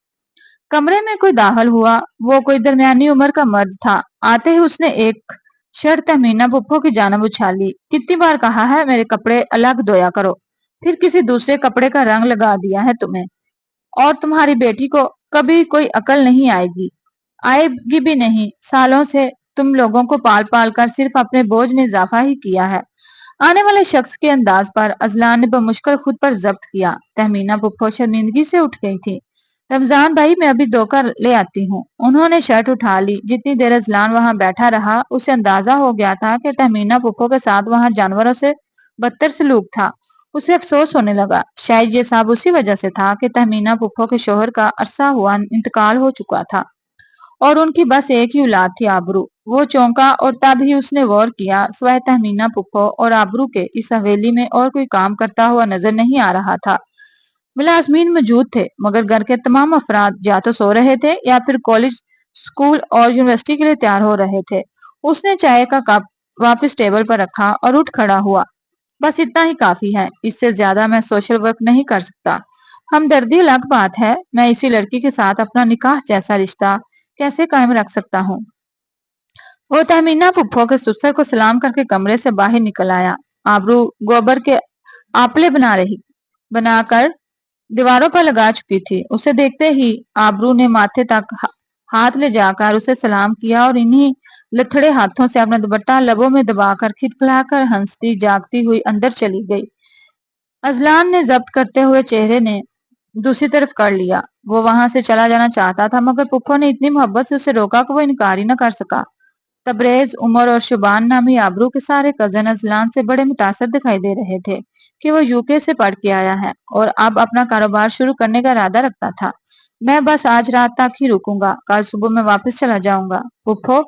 کمرے میں کوئی داخل ہوا۔ وہ کوئی درمیانی عمر کا مرد تھا۔ آتے ہی اس نے ایک شرٹ تہمینہ پھپھو کی جانب اچھالی۔ کتنی بار کہا ہے میرے کپڑے الگ دھویا کرو، پھر کسی دوسرے کپڑے کا رنگ لگا دیا ہے تمہیں، اور تمہاری بیٹی کو کبھی کوئی عقل نہیں آئے گی بھی نہیں۔ سالوں سے تم لوگوں کو پال پال کر صرف اپنے بوجھ میں اضافہ ہی کیا ہے۔ آنے والے شخص کے انداز پر اذلان نے بمشکل خود پر ضبط کیا۔ تہمینہ پھپھو شرمندگی سے اٹھ گئی تھی۔ رمضان بھائی میں ابھی دھو کر لے آتی ہوں۔ انہوں نے شرٹ اٹھا لی۔ جتنی دیر اذلان وہاں بیٹھا رہا اسے اندازہ ہو گیا تھا کہ تہمینہ پھپھو کے ساتھ وہاں جانوروں سے بدتر سلوک تھا۔ اسے افسوس ہونے لگا، شاید یہ سب اسی وجہ سے تھا کہ تہمینہ پھپھو کے شوہر کا عرصہ ہوا انتقال ہو چکا تھا۔ اور ان کی بس ایک ہی اولاد تھی، آبرو۔ وہ چونکا اور تب ہی اس نے غور کیا، سوائے تہمینہ پھپھو اور آبرو کے اس حویلی میں اور کوئی کام کرتا ہوا نظر نہیں آ رہا تھا۔ ملازمین موجود تھے، مگر گھر کے تمام افراد یا تو سو رہے تھے یا پھر کالج، اسکول اور یونیورسٹی کے لیے تیار ہو رہے تھے۔ اس نے چائے کا کپ واپس ٹیبل پر رکھا اور اٹھ کھڑا ہوا۔ بس اتنا ہی کافی ہے، اس سے زیادہ میں سوشل ورک نہیں کر سکتا۔ ہمدردی الگ بات ہے، میں اسی لڑکی کے ساتھ اپنا نکاح جیسا رشتہ کیسے قائم رکھ سکتا ہوں؟ وہ تہمینہ پھپھو کے سسر کو سلام کر کے کمرے سے باہر نکل آیا۔ آبرو گوبر کے آپلے بنا کر دیواروں پر لگا چکی تھی۔ اسے دیکھتے ہی آبرو نے ماتھے تک ہاتھ لے جا کر اسے سلام کیا اور انہی لتھڑے ہاتھوں سے اپنا دوپٹہ لبوں میں دبا کر کھلکھلا کر ہنستی جاگتی ہوئی اندر چلی گئی۔ اذلان نے ضبط کرتے ہوئے چہرے نے دوسری طرف کر لیا۔ وہ وہاں سے چلا جانا چاہتا تھا، مگر پھپھو نے اتنی محبت سے اسے روکا کہ وہ انکار ہی نہ کر سکا۔ تبریز، عمر اور شبان نامی آبرو کے سارے کزن اذلان سے بڑے متاثر دکھائی دے رہے تھے کہ وہ UK سے پڑھ کے آیا ہے اور اب اپنا کاروبار شروع کرنے کا ارادہ رکھتا تھا۔ میں بس آج رات تک ہی رکوں گا، کل صبح میں واپس چلا جاؤں گا۔ پھپھو،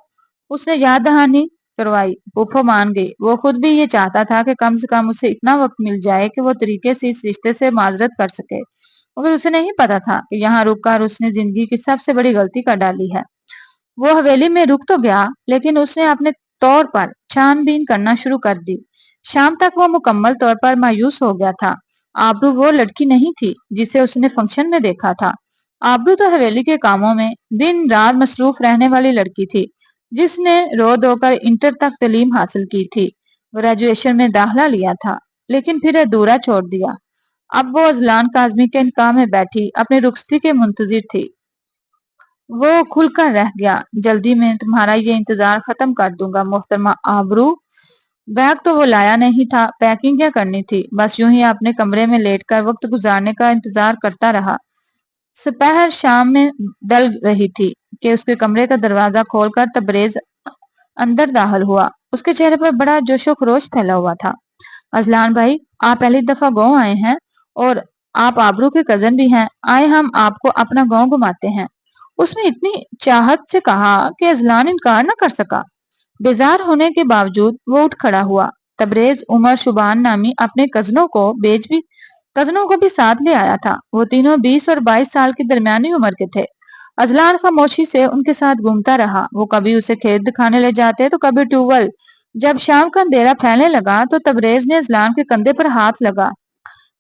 اس نے یاد دہانی کروائی۔ پھپھو مان گئی۔ وہ خود بھی یہ چاہتا تھا کہ کم سے کم اسے اتنا وقت مل جائے کہ وہ طریقے سے اس رشتے سے معذرت کر سکے، مگر اسے نہیں پتا تھا کہ یہاں رک کر اس نے زندگی کی سب سے بڑی غلطی کر ڈالی ہے۔ وہ حویلی میں رک تو گیا، لیکن اس نے اپنے طور پر چھان بین کرنا شروع کر دی۔ شام تک وہ مکمل طور پر مایوس ہو گیا تھا۔ آبرو وہ لڑکی نہیں تھی جسے اس نے فنکشن میں دیکھا تھا۔ آبرو تو حویلی کے کاموں میں دن رات مصروف رہنے والی لڑکی تھی، جس نے رو دھو کر انٹر تک تعلیم حاصل کی تھی، گریجویشن میں داخلہ لیا تھا، لیکن پھر ادھورا چھوڑ دیا۔ اب وہ اذلان کاظمی کے نکاح میں بیٹھی اپنی رخصتی کے منتظر تھی۔ وہ کھل کر رہ گیا، جلدی میں تمہارا یہ انتظار ختم کر دوں گا محترمہ آبرو۔ بیگ تو وہ لایا نہیں تھا، پیکنگ کیا کرنی تھی؟ بس یوں ہی اپنے کمرے میں لیٹ کر وقت گزارنے کا انتظار کرتا رہا۔ سپہر شام میں ڈل رہی تھی کہ اس کے کمرے کا دروازہ کھول کر تبریز اندر داخل ہوا۔ اس کے چہرے پر بڑا جوش و خروش پھیلا ہوا تھا۔ اذلان بھائی، آپ پہلی دفعہ گاؤں آئے ہیں اور آپ آبرو کے کزن بھی ہیں، آئے ہم آپ کو اپنا گاؤں گھماتے ہیں۔ اس نے اتنی چاہت سے کہا کہ اذلان انکار نہ کر سکا۔ بیزار ہونے کے باوجود وہ اٹھ کھڑا ہوا۔ تبریز، عمر، شبان نامی اپنے کزنوں کو بھی ساتھ لے آیا تھا۔ وہ تینوں 20 اور 22 سال کی درمیانی عمر کے تھے۔ اذلان خاموشی سے ان کے ساتھ گھومتا رہا۔ وہ کبھی اسے کھیت دکھانے لے جاتے تو کبھی ٹیوبویل۔ جب شام کا اندھیرا پھیلنے لگا تو تبریز نے اذلان کے کندھے پر ہاتھ لگا۔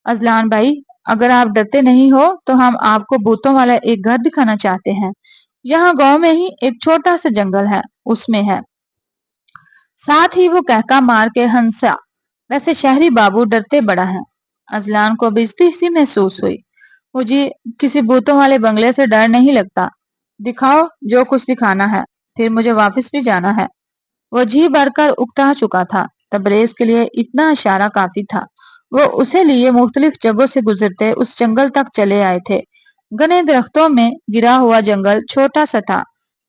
اذلان بھائی، اگر آپ ڈرتے نہیں ہو تو ہم آپ کو بھوتوں والا ایک گھر دکھانا چاہتے ہیں۔ یہاں گاؤں میں ہی ایک چھوٹا سا جنگل ہے، اس میں ہے۔ ساتھ ہی وہ کہکا مار کے ہنسا۔ ویسے شہری بابو ڈرتے بڑا ہے۔ اذلان کو بےعزتی سی محسوس ہوئی۔ مجھے کسی بھوتوں والے بنگلے سے ڈر نہیں لگتا۔ دکھاؤ جو کچھ دکھانا ہے، پھر مجھے واپس بھی جانا ہے۔ وہ جی بھر کر اکتا چکا تھا۔ تبریز کے لیے اتنا اشارہ کافی تھا۔ وہ اسے لیے مختلف جگہوں سے گزرتے اس جنگل تک چلے آئے تھے۔ گھنے درختوں میں گرا ہوا جنگل چھوٹا سا تھا۔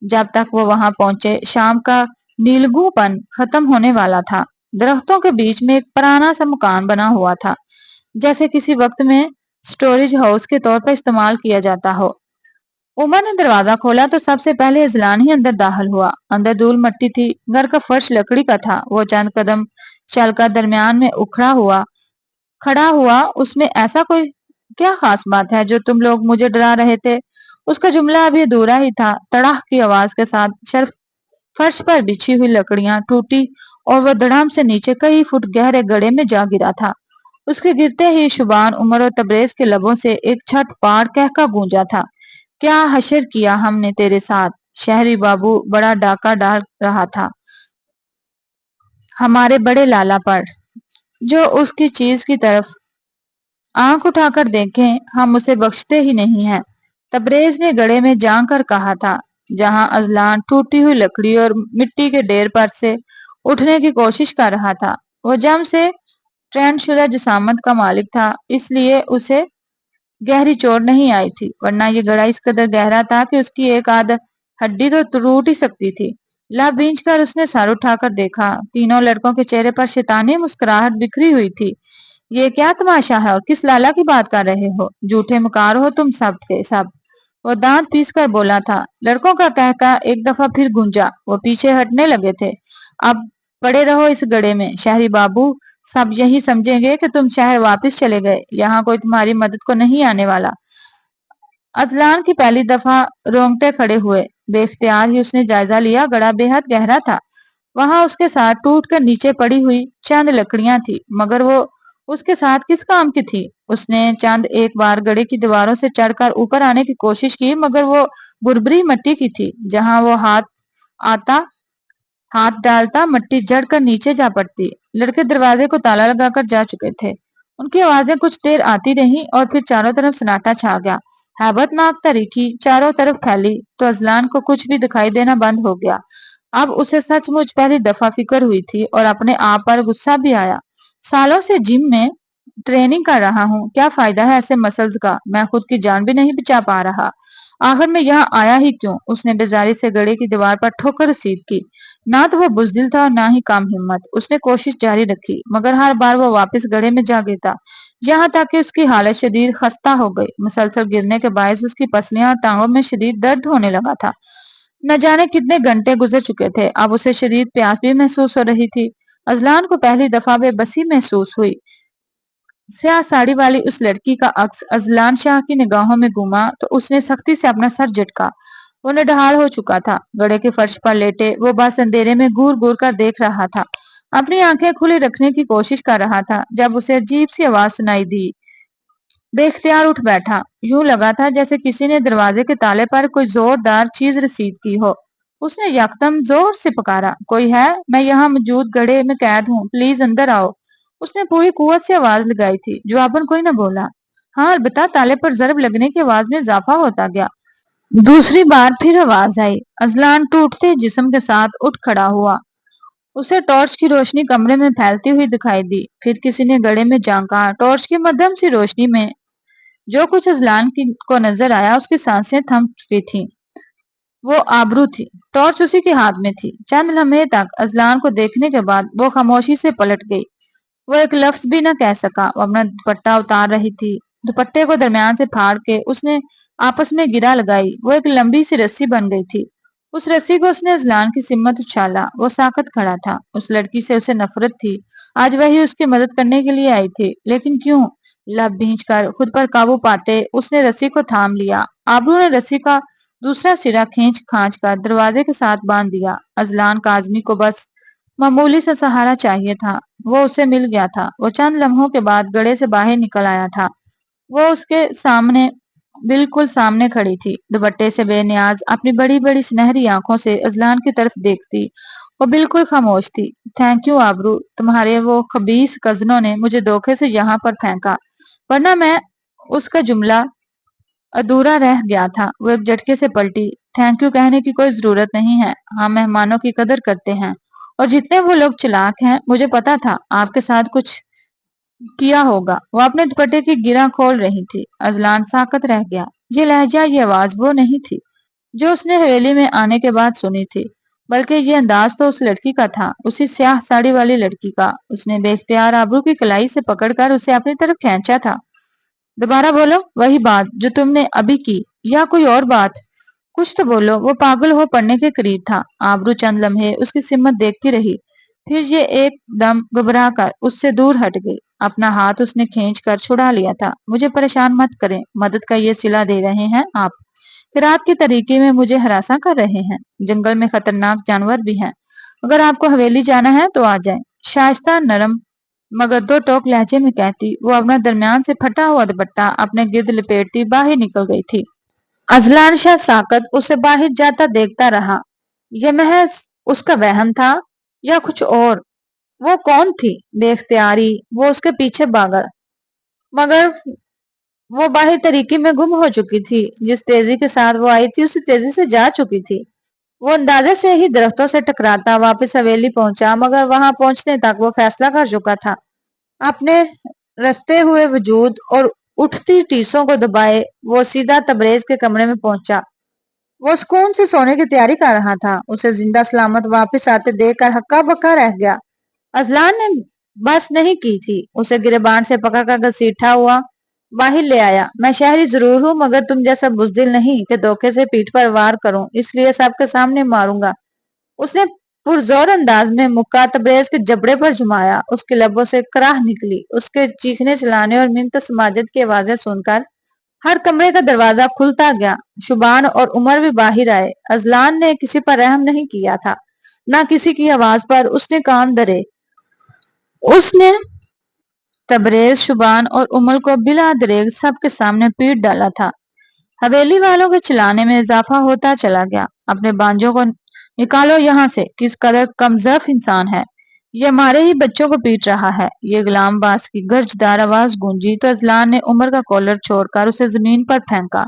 جب تک وہ وہاں پہنچے شام کا نیلگوں پن ختم ہونے والا تھا۔ درختوں کے بیچ میں ایک پرانا سا مکان بنا ہوا تھا، جیسے کسی وقت میں سٹوریج ہاؤس کے طور پر استعمال کیا جاتا ہو۔ عمر نے دروازہ کھولا تو سب سے پہلے اذلان ہی اندر داخل ہوا۔ اندر دھول مٹی تھی، گھر کا فرش لکڑی کا تھا۔ وہ چند قدم چل کر درمیان میں کھڑا ہوا۔ اس میں ایسا کوئی کیا خاص بات ہے جو تم لوگ مجھے ڈرا رہے تھے؟ اس کا جملہ ابھی ادھورا ہی تھا، تڑاہ کی آواز کے ساتھ فرش پر بچھی ہوئی لکڑیاں ٹوٹی اور وہ دڑام سے نیچے کئی فٹ گہرے گڑھے میں جا گرا تھا۔ اس کے گرتے ہی شبان، عمر اور تبریز کے لبوں سے ایک چھٹ پاڑ کہکا گونجا تھا۔ کیا حشر کیا ہم نے تیرے ساتھ؟ شہری بابو بڑا ڈاکہ ڈال رہا تھا ہمارے بڑے لالا پر۔ جو اس کی چیز کی طرف آنکھ اٹھا کر دیکھیں ہم اسے بخشتے ہی نہیں ہیں۔ تبریز نے گڑھے میں جھانک کر کہا تھا۔ جہاں اذلان ٹوٹی ہوئی لکڑی اور مٹی کے ڈھیر پر سے اٹھنے کی کوشش کر رہا تھا۔ وہ جم سے ٹرینڈ شدہ جسامت کا مالک تھا، اس لیے اسے گہری چوٹ نہیں آئی تھی، ورنہ یہ گڑھا اس قدر گہرا تھا کہ اس کی ایک آدھ ہڈی تو ٹوٹ ہی سکتی تھی۔ لب بھینچ کر اس نے سر اٹھا کر دیکھا۔ تینوں لڑکوں کے چہرے پر شیطانی مسکراہٹ بکھری ہوئی تھی۔ یہ کیا تماشا ہے اور کس لالا کی بات کر رہے ہو؟ جھوٹے مکار ہو تم سب کے سب۔ وہ دانت پیس کر بولا تھا۔ لڑکوں کا کہکا ایک دفعہ پھر گونجا۔ وہ پیچھے ہٹنے لگے تھے۔ اب پڑے رہو اس گڑھے میں شہری بابو، سب یہی سمجھیں گے کہ تم شہر واپس چلے گئے، یہاں کوئی تمہاری مدد کو نہیں آنے والا۔ اذلان کی پہلی دفعہ رونگٹے کھڑے ہوئے۔ بے اختیار ہی اس نے جائزہ لیا، گڑھا بے حد گہرا تھا۔ وہاں اس کے ساتھ ٹوٹ کر نیچے پڑی ہوئی چند لکڑیاں تھی، مگر وہ اس کے ساتھ کس کام کی تھی؟ اس نے چند ایک بار گڑھے کی دیواروں سے چڑھ کر اوپر آنے کی کوشش کی، مگر وہ بربری مٹی کی تھی۔ جہاں وہ ہاتھ ڈالتا مٹی جڑ کر نیچے جا پڑتی۔ لڑکے دروازے کو تالا لگا کر جا چکے تھے۔ ان کی آوازیں کچھ دیر آتی رہیں اور پھر چاروں طرف سناٹا چھا گیا۔ ہیبت ناک تاریکی چاروں طرف پھیلی تو اذلان کو کچھ بھی دکھائی دینا بند ہو گیا۔ اب اسے سچ مچ پہلی دفعہ فکر ہوئی تھی اور اپنے آپ پر غصہ بھی آیا۔ سالوں سے جم میں ٹریننگ کر رہا ہوں، کیا فائدہ ہے ایسے مسلز کا؟ میں خود کی جان بھی نہیں بچا پا رہا۔ آخر میں یہاں آیا ہی کیوں؟ اس نے بیزاری سے گڑھے کی دیوار پر ٹھوکر رسید کی۔ نہ تو وہ بزدل تھا اور نہ ہی کم ہمت۔ اس نے کوشش جاری رکھی، مگر ہر بار وہ واپس گڑھے میں جا گرتا، یہاں تک کہ اس کی حالت شدید خستہ ہو گئی۔ مسلسل گرنے کے باعث اس کی پسلیاں اور ٹانگوں میں شدید درد ہونے لگا تھا۔ نہ جانے کتنے گھنٹے گزر چکے تھے، اب اسے شدید پیاس بھی محسوس ہو رہی تھی۔ اذلان کو پہلی دفعہ بے بسی محسوس ہوئی۔ سیاہ ساڑی والی اس لڑکی کا عکس اذلان شاہ کی نگاہوں میں گھوما تو اس نے سختی سے اپنا سر جھٹکا۔ وہ نڈھال ہو چکا تھا، گڑھے کے فرش پر لیٹے وہ بس اندھیرے میں گور گور کر دیکھ رہا تھا، اپنی آنکھیں کھلی رکھنے کی کوشش کر رہا تھا، جب اسے عجیب سی آواز سنائی دی۔ بے اختیار اٹھ بیٹھا، یوں لگا تھا جیسے کسی نے دروازے کے تالے پر کوئی زوردار چیز رسید کی ہو۔ اس نے یکدم زور سے پکارا، کوئی ہے؟ میں یہاں موجود گڑھے میں قید ہوں، پلیز اندر آؤ۔ اس نے پوری قوت سے آواز لگائی تھی، جواباً کوئی نہ بولا۔ ہاں البتہ تالے پر ضرب لگنے کی آواز میں اضافہ ہوتا گیا۔ دوسری بار پھر آواز آئی۔ اذلان ٹوٹتے جسم کے ساتھ اٹھ کھڑا ہوا۔ اسے ٹارچ کی روشنی کمرے میں پھیلتی ہوئی دکھائی دی۔ پھر کسی نے گڑھے میں جھانکا۔ ٹارچ کی مدھم سی روشنی میں جو کچھ اذلان کو نظر آیا، اس کی سانسیں تھم چکی تھیں۔ وہ آبرو تھی۔ ٹارچ اسی کے ہاتھ میں تھی۔ چند لمحے تک اذلان کو دیکھنے کے بعد وہ خاموشی سے پلٹ گئی۔ وہ ایک لفظ بھی نہ کہہ سکا۔ وہ اپنا دوپٹہ اتار رہی تھی۔ دوپٹے کو درمیان سے پھاڑ کے اس نے آپس میں گرہ لگائی۔ وہ ایک لمبی سی رسی بن گئی تھی۔ اس رسی کو اس نے اذلان کی سمت اچھالا۔ وہ ساکت کھڑا تھا۔ اس لڑکی سے اسے نفرت تھی۔ آج وہی اس کی مدد کرنے کے لیے آئی تھی، لیکن کیوں؟ لب بھینچ کر خود پر قابو پاتے اس نے رسی کو تھام لیا۔ آبرو نے رسی کا دوسرا سرا کھینچ کھانچ کر دروازے کے ساتھ باندھ دیا۔ اذلان کاظمی کو بس معمولی سا سہارا چاہیے تھا، وہ اسے مل گیا تھا۔ وہ چند لمحوں کے بعد گڑھے سے باہر نکل آیا تھا۔ وہ اس کے سامنے بالکل سامنے کھڑی تھی، دوپٹے سے بے نیاز، اپنی بڑی بڑی سنہری آنکھوں سے اذلان کی طرف دیکھتی۔ وہ بالکل خاموش تھی۔ تھینک یو آبرو، تمہارے وہ خبیث کزنوں نے مجھے دھوکے سے یہاں پر پھینکا، ورنہ میں اس کا جملہ ادھورا رہ گیا تھا۔ وہ ایک جھٹکے سے پلٹی۔ تھینک یو کہنے کی کوئی ضرورت نہیں ہے، ہم مہمانوں کی قدر کرتے ہیں، اور جتنے وہ لوگ چلاک ہیں، مجھے پتا تھا آپ کے ساتھ کچھ کیا ہوگا۔ وہ اپنے دوپٹے کی گرہ کھول رہی تھی۔ اذلان ساکت رہ گیا۔ یہ لہجہ، یہ آواز وہ نہیں تھی جو اس نے حویلی میں آنے کے بعد سنی تھی، بلکہ یہ انداز تو اس لڑکی کا تھا، اسی سیاہ ساڑی والی لڑکی کا۔ اس نے بے اختیار آبرو کی کلائی سے پکڑ کر اسے اپنی طرف کھینچا تھا۔ دوبارہ بولو، وہی بات جو تم نے ابھی کی، یا کوئی اور بات؟ کچھ تو بولو۔ وہ پاگل ہو پڑنے کے قریب تھا۔ آبرو چند لمحے اس کی سمت دیکھتی رہی، پھر یہ ایک دم گھبرا کر اس سے دور ہٹ گئی۔ اپنا ہاتھ اس نے کھینچ کر چھڑا لیا تھا۔ مجھے پریشان مت کریں، مدد کا یہ صلہ دے رہے ہیں آپ، کہ رات کی تاریکی میں مجھے ہراساں کر رہے ہیں۔ جنگل میں خطرناک جانور بھی ہیں، اگر آپ کو حویلی جانا ہے تو آ جائیں، شائستہ نرم مگر دو ٹوک لہجے میں کہتی وہ اپنا درمیان سے پھٹا ہوا دوپٹہ اپنے گرد لپیٹتی باہر نکل گئی تھی۔ اذلان شاہ ساکت اسے باہر جاتا دیکھتا رہا۔ یہ محض اس کا وہم تھا یا کچھ اور؟ وہ کون تھی؟ بے اختیاری وہ اس کے پیچھے بھاگا، مگر وہ باہر تاریکی میں گم ہو چکی تھی۔ جس تیزی کے ساتھ وہ آئی تھی، اسی تیزی سے جا چکی تھی۔ وہ اندازے سے ہی درختوں سے ٹکراتا واپس حویلی پہنچا، مگر وہاں پہنچنے تک وہ فیصلہ کر چکا تھا۔ اپنے رستے ہوئے وجود اور اٹھتی ٹیسوں کو دبائے وہ سیدھا تبریز کے کمرے میں پہنچا۔ وہ سکون سے سونے کی تیاری کر رہا تھا۔ اسے زندہ سلامت واپس آتے دیکھ کر ہکا بکا رہ گیا۔ اذلان نے بس نہیں کی تھی، اسے گریبان سے پکڑ کر گھسیٹا ہوا باہر لے آیا۔ میں شہری ضرور ہوں مگر تم جیسا بزدل نہیں کہ دھوکے سے پیٹھ پر وار کروں، اس لیے سب کے سامنے ماروں گا۔ اس نے پرزور انداز میں مکہ تبریز کے جبڑے پر جمایا۔ اس کے لبوں سے کراہ نکلی۔ اس کے چیخنے چلانے اور منت سماجت کی آوازیں سن کر ہر کمرے کا دروازہ کھلتا گیا۔ شبان اور عمر بھی باہر آئے۔ اذلان نے کسی پر رحم نہیں کیا تھا، نہ کسی کی آواز پر اس نے کان دھرے۔ اس نے تبریز، شبان اور عمر کو بلا دریغ سب کے سامنے پیٹ ڈالا تھا۔ حویلی والوں کے چلانے میں اضافہ ہوتا چلا گیا۔ اپنے بانجوں کو نکالو یہاں سے، کس قدر کمزرف انسان ہے یہ، ہمارے ہی بچوں کو پیٹ رہا ہے۔ یہ غلام باز کی گرجدار آواز گونجی تو اذلان نے عمر کا کالر چھوڑ کر اسے زمین پر پھینکا۔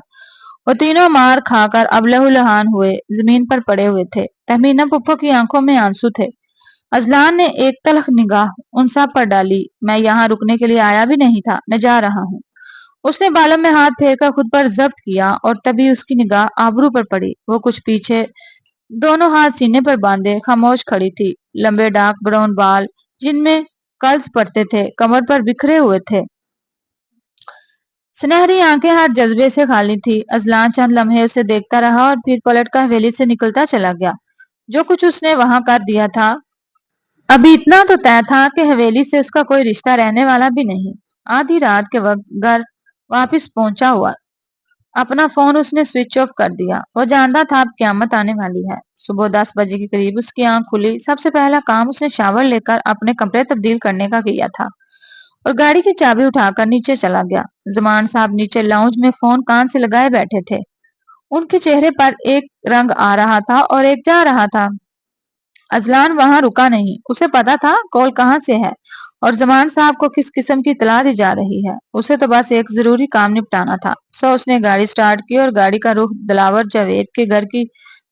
وہ تینوں مار کھا کر اب لہو لہان ہوئے زمین پر پڑے ہوئے تھے۔ تہمینہ پھپھو کی آنکھوں میں آنسو تھے۔ اذلان نے ایک تلخ نگاہ ان سب پر ڈالی۔ میں یہاں رکنے کے لیے آیا بھی نہیں تھا، میں جا رہا ہوں۔ اس نے بالوں میں ہاتھ پھیر کر خود پر ضبط کیا اور تبھی اس کی نگاہ آبرو پر پڑی۔ وہ کچھ پیچھے دونوں ہاتھ سینے پر باندھے خاموش کھڑی تھی۔ لمبے ڈارک براؤن بال جن میں کرلز پڑتے تھے کمر پر بکھرے ہوئے تھے۔ سنہری آنکھیں ہر جذبے سے خالی تھی۔ اذلان چند لمحے اسے دیکھتا رہا اور پھر پلٹ کر حویلی سے نکلتا چلا گیا۔ جو کچھ اس نے وہاں کر دیا تھا، ابھی اتنا تو طے تھا کہ حویلی سے اس کا کوئی رشتہ رہنے والا بھی نہیں۔ آدھی رات کے وقت گھر واپس پہنچا ہوا اپنا فون اس نے سوئچ آف کر دیا۔ وہ جانتا تھا اب قیامت آنے والی ہے۔ صبح 10 بجے کے قریب اس کی آنکھ کھلی۔ سب سے پہلا کام اس نے شاور لے کر اپنے کپڑے تبدیل کرنے کا کیا تھا اور گاڑی کی چابی اٹھا کر نیچے چلا گیا۔ زمان صاحب نیچے لاؤنج میں فون کان سے لگائے بیٹھے تھے۔ ان کے چہرے پر ایک رنگ آ رہا تھا اور ایک جا رہا تھا۔ اذلان وہاں رکا نہیں۔ اسے پتا تھا کال کہاں سے ہے اور زمان صاحب کو کس قسم کی اطلاع دی جا رہی ہے۔ اسے تو بس ایک ضروری کام نپٹانا تھا۔ سو اس نے گاڑی سٹارٹ کی اور گاڑی کا رخ دلاور جاوید کے گھر کی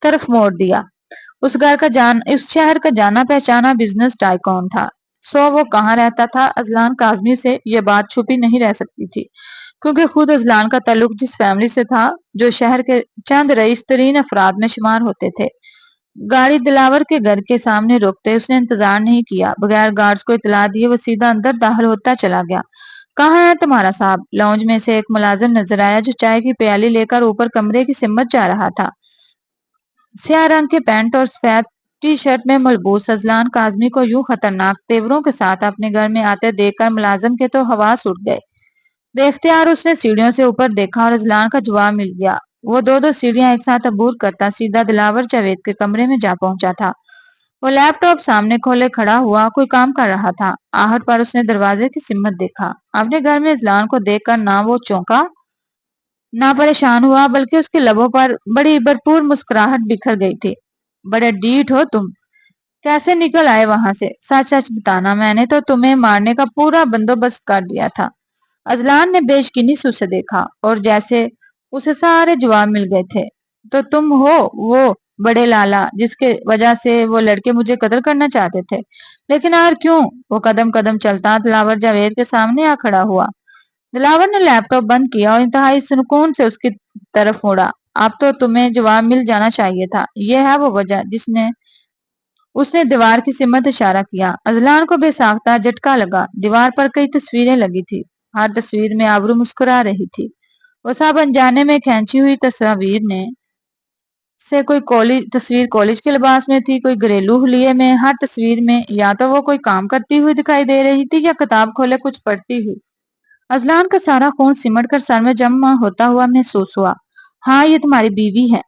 طرف موڑ دیا۔ اس شہر کا جانا پہچانا بزنس ٹائکون تھا۔ سو وہ کہاں رہتا تھا؟ اذلان کاظمی سے یہ بات چھپی نہیں رہ سکتی تھی، کیونکہ خود اذلان کا تعلق جس فیملی سے تھا جو شہر کے چند رئیس ترین افراد میں شمار ہوتے تھے۔ گاڑی دلاور کے گھر کے سامنے روکتے اس نے انتظار نہیں کیا۔ بغیر گارڈز کو اطلاع دیے وہ سیدھا اندر داخل ہوتا چلا گیا۔ کہاں ہے تمہارا صاحب؟ لاؤنج میں سے ایک ملازم نظر آیا جو چائے کی پیالی لے کر اوپر کمرے کی سمت جا رہا تھا۔ سیاہ رنگ کے پینٹ اور سفید ٹی شرٹ میں ملبوس اذلان کاظمی کو یوں خطرناک تیوروں کے ساتھ اپنے گھر میں آتے دیکھ کر ملازم کے تو حواس اٹھ گئے۔ بے اختیار اس نے سیڑھیوں سے اوپر دیکھا اور اذلان کا جواب مل گیا۔ وہ دو سیڑھیاں ایک ساتھ عبور کرتا سیدھا دلاور جاوید کے کمرے میں جا پہنچا تھا۔ وہ لیپ ٹاپ سامنے کھولے کھڑا ہوا کوئی کام کر رہا تھا۔ آہٹ پر اس نے دروازے کی سمت دیکھا۔ اپنے گھر میں اذلان کو دیکھ کر نہ وہ چونکا نہ پریشان ہوا، بلکہ اس کے لبوں پر بڑی بھرپور مسکراہٹ بکھر گئی تھی۔ بڑے ڈھیٹ ہو تم، کیسے نکل آئے وہاں سے؟ سچ سچ بتانا، میں نے تو تمہیں مارنے کا پورا بندوبست کر دیا تھا۔ اذلان نے بے یقینی سے اسے دیکھا اور جیسے اسے سارے جواب مل گئے تھے۔ تو تم ہو وہ بڑے لالا جس کے وجہ سے وہ لڑکے مجھے قتل کرنا چاہتے تھے، لیکن اور کیوں؟ وہ قدم قدم چلتا دلاور جاوید کے سامنے آ کھڑا ہوا۔ دلاور نے لیپ ٹاپ بند کیا اور انتہائی سکون سے اس کی طرف مڑا۔ اب تو تمہیں جواب مل جانا چاہیے تھا۔ یہ ہے وہ وجہ اس نے دیوار کی سمت اشارہ کیا۔ اذلان کو بے ساختہ جھٹکا لگا۔ دیوار پر کئی تصویریں لگی تھی۔ ہر تصویر میں آبرو مسکرا رہی تھی۔ وہ سب انجانے میں کھینچی ہوئی تصاویر نے سے کوئی تصویر کالج کے لباس میں تھی، کوئی گھریلو حلیے میں۔ ہر تصویر میں یا تو وہ کوئی کام کرتی ہوئی دکھائی دے رہی تھی یا کتاب کھولے کچھ پڑھتی ہوئی۔ اذلان کا سارا خون سمٹ کر سر میں جمع ہوتا ہوا محسوس ہوا۔ ہاں، یہ تمہاری بیوی ہے۔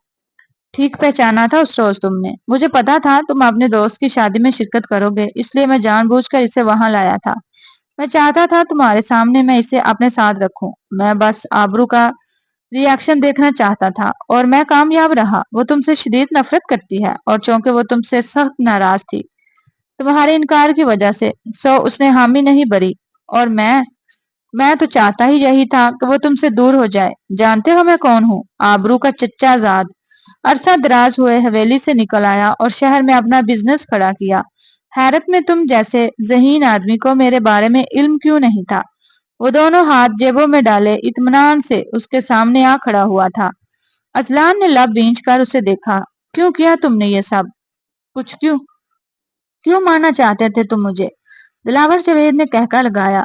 ٹھیک پہچانا تھا اس روز تم نے۔ مجھے پتا تھا تم اپنے دوست کی شادی میں شرکت کرو گے، اس لیے میں جان بوجھ کر اسے وہاں لایا تھا۔ میں چاہتا تھا تمہارے سامنے میں اسے اپنے ساتھ رکھوں۔ میں بس آبرو کا ری ایکشن دیکھنا چاہتا تھا اور میں کامیاب رہا۔ وہ تم سے شدید نفرت کرتی ہے اور چونکہ وہ تم سے سخت ناراض تھی تمہارے انکار کی وجہ سے، سو اس نے حامی نہیں بھری، اور میں تو چاہتا ہی یہی تھا کہ وہ تم سے دور ہو جائے۔ جانتے ہو میں کون ہوں؟ آبرو کا چچا زاد۔ عرصہ دراز ہوئے حویلی سے نکل آیا اور شہر میں اپنا بزنس کھڑا کیا۔ حیرت میں تم جیسے ذہین آدمی کو میرے بارے میں علم کیوں نہیں تھا؟ وہ دونوں ہاتھ جیبوں میں ڈالے اطمینان سے اس کے سامنے آ کھڑا ہوا تھا۔ اذلان نے لب بھینچ کر اسے دیکھا۔ کیوں کیا تم نے یہ سب کچھ؟ کیوں مارنا چاہتے تھے تم مجھے؟ دلاور جاوید نے کہکا لگایا۔